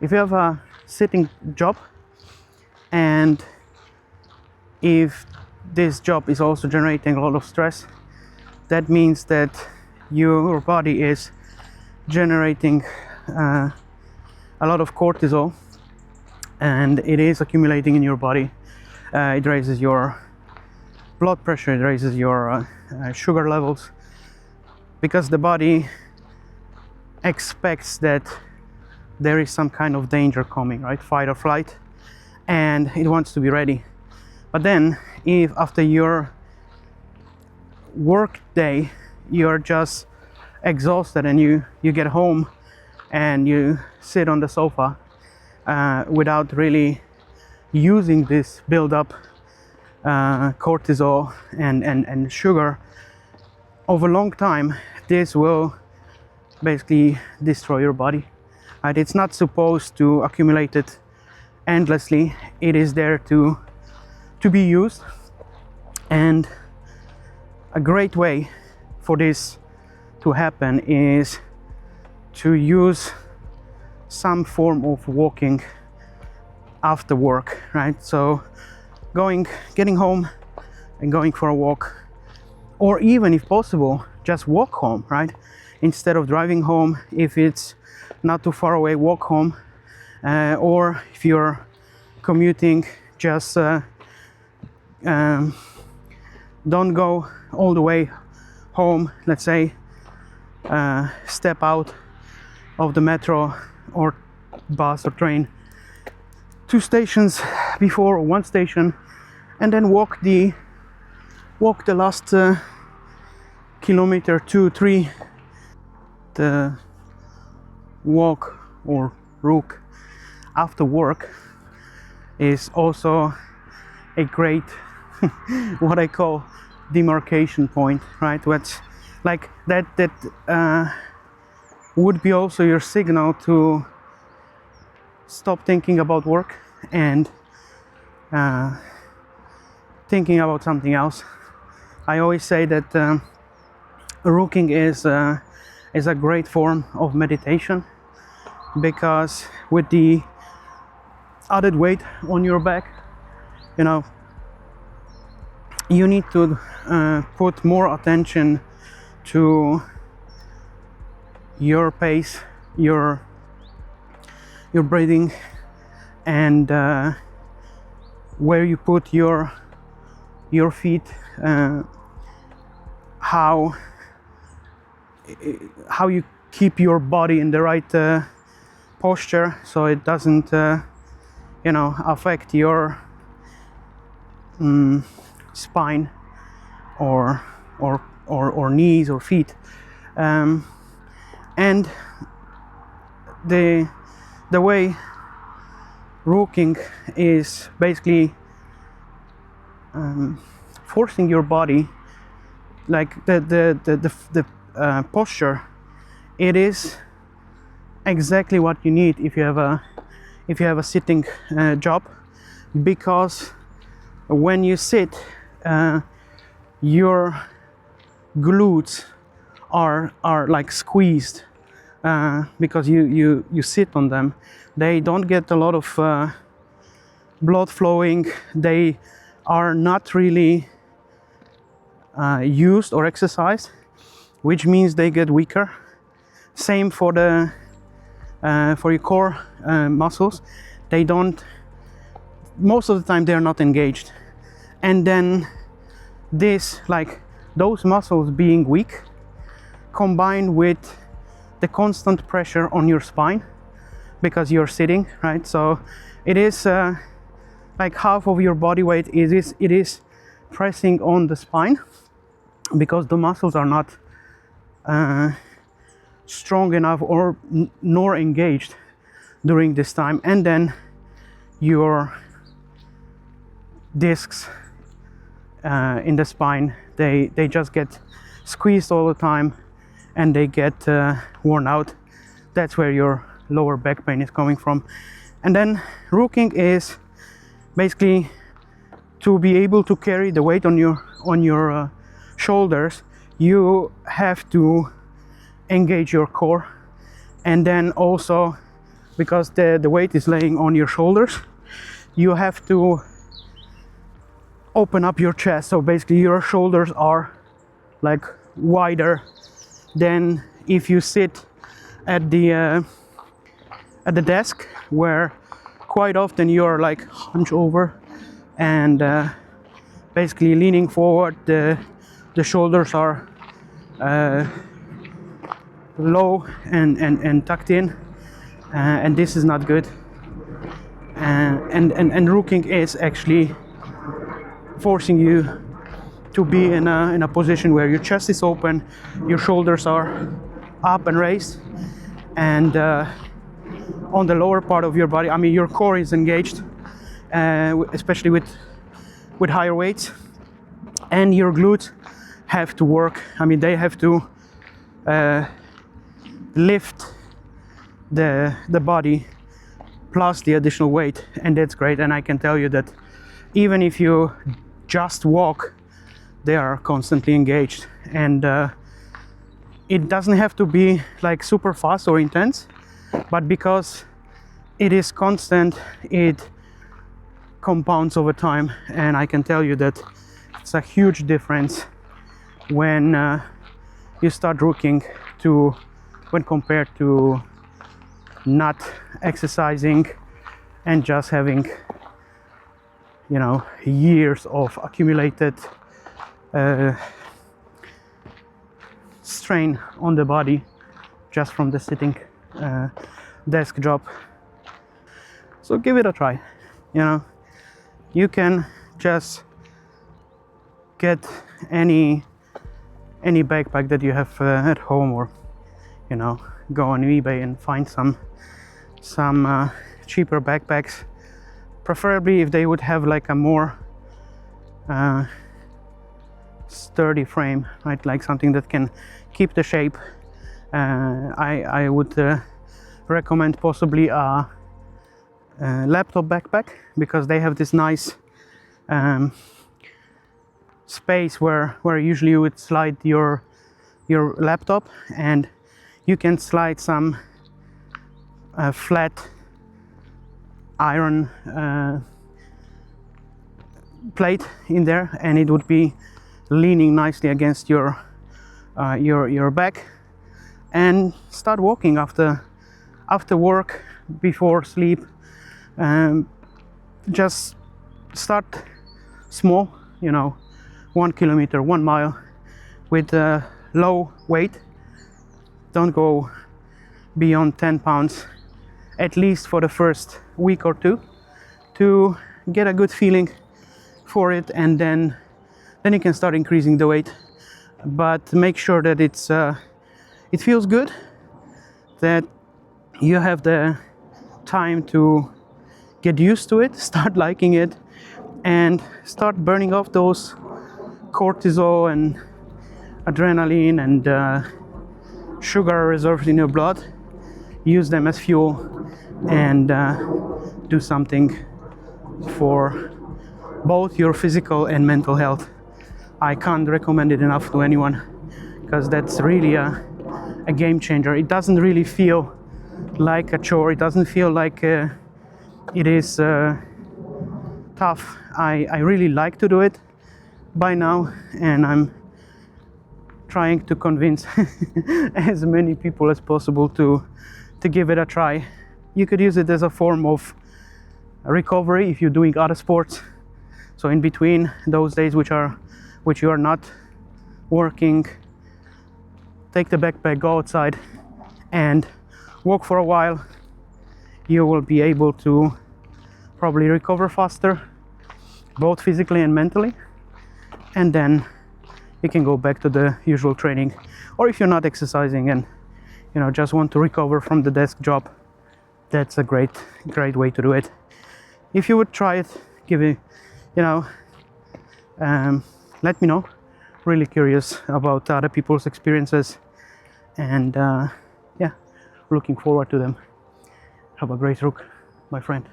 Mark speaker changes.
Speaker 1: if you have a sitting job, and if this job is also generating a lot of stress, that means that your body is generating a lot of cortisol, and it is accumulating in your body. It raises your blood pressure, it raises your sugar levels, because the body expects that there is some kind of danger coming, right? Fight or flight, and it wants to be ready. But then, if after your work day you're just exhausted and you get home and you sit on the sofa without really using this build up cortisol and sugar over a long time, this will basically destroy your body. Right? It's not supposed to accumulate it endlessly. It is there to be used, and a great way for this to happen is to use some form of walking after work, right? So getting home and going for a walk, or even if possible just walk home, right? Instead of driving home, if it's not too far away, walk home, or if you're commuting, just don't go all the way home. Let's say step out of the metro or bus or train 2 stations before, or 1 station, and then walk the last kilometer, 2, 3. The walk or ruck after work is also a great what I call demarcation point, right? What's like that would be also your signal to stop thinking about work and thinking about something else. I always say that Rucking is a great form of meditation, because with the added weight on your back, you know, you need to put more attention to your pace, your breathing, and where you put your feet, how you keep your body in the right posture, so it doesn't affect your spine or knees or feet, and the way Rucking is basically forcing your body, like the posture, it is exactly what you need if you have a sitting job, because when you sit, your glutes are like squeezed, because you sit on them. They don't get a lot of blood flowing. They are not really used or exercised, which means they get weaker. Same for your core muscles. They don't, most of the time, they are not engaged. And then this, like those muscles being weak, combined with the constant pressure on your spine, because you're sitting, right? So it is like half of your body weight it is pressing on the spine, because the muscles are not strong enough or nor engaged during this time. And then your discs in the spine, they just get squeezed all the time, and they get worn out. That's where your lower back pain is coming from. And then Rucking is basically to be able to carry the weight on your shoulders. You have to engage your core, and then also because the weight is laying on your shoulders, you have to open up your chest. So basically your shoulders are like wider than if you sit at the desk, where quite often you're like hunched over and basically leaning forward. The shoulders are low and tucked in, and this is not good. And Rucking is actually forcing you to be in a position where your chest is open, your shoulders are up and raised, and on the lower part of your body, I mean, your core is engaged, especially with higher weights, and your glutes have to work. I mean, they have to lift the body plus the additional weight, and that's great. And I can tell you that even if you just walk, they are constantly engaged, and it doesn't have to be like super fast or intense, but because it is constant, it compounds over time. And I can tell you that it's a huge difference when you start Rucking when compared to not exercising and just having, you know, years of accumulated strain on the body just from the sitting desk job. So give it a try. You know, you can just get any backpack that you have at home, or, you know, go on eBay and find some cheaper backpacks, preferably if they would have like a more sturdy frame, right? Like something that can keep the shape. I would recommend possibly a laptop backpack, because they have this nice space where usually you would slide your laptop, and you can slide some flat iron plate in there, and it would be leaning nicely against your back, and start walking after work, before sleep. Just start small, you know, 1 kilometer, 1 mile, with low weight. Don't go beyond 10 pounds, at least for the first week or two, to get a good feeling for it, and then you can start increasing the weight. But make sure that it feels good, that you have the time to get used to it, start liking it, and start burning off those cortisol and adrenaline and sugar reserves in your blood. Use them as fuel, and do something for both your physical and mental health. I can't recommend it enough to anyone, because that's really a game changer. It doesn't really feel like a chore. It doesn't feel like it is tough. I really like to do it by now, and I'm trying to convince as many people as possible to give it a try. You could use it as a form of recovery if you're doing other sports. So in between those days which you are not working, take the backpack, go outside and walk for a while. You will be able to probably recover faster, both physically and mentally, and then you can go back to the usual training. Or if you're not exercising and, you know, just want to recover from the desk job, that's a great way to do it. If you would try it, give it, you know, let me know. Really curious about other people's experiences, and yeah, looking forward to them. Have a great Rook, my friend.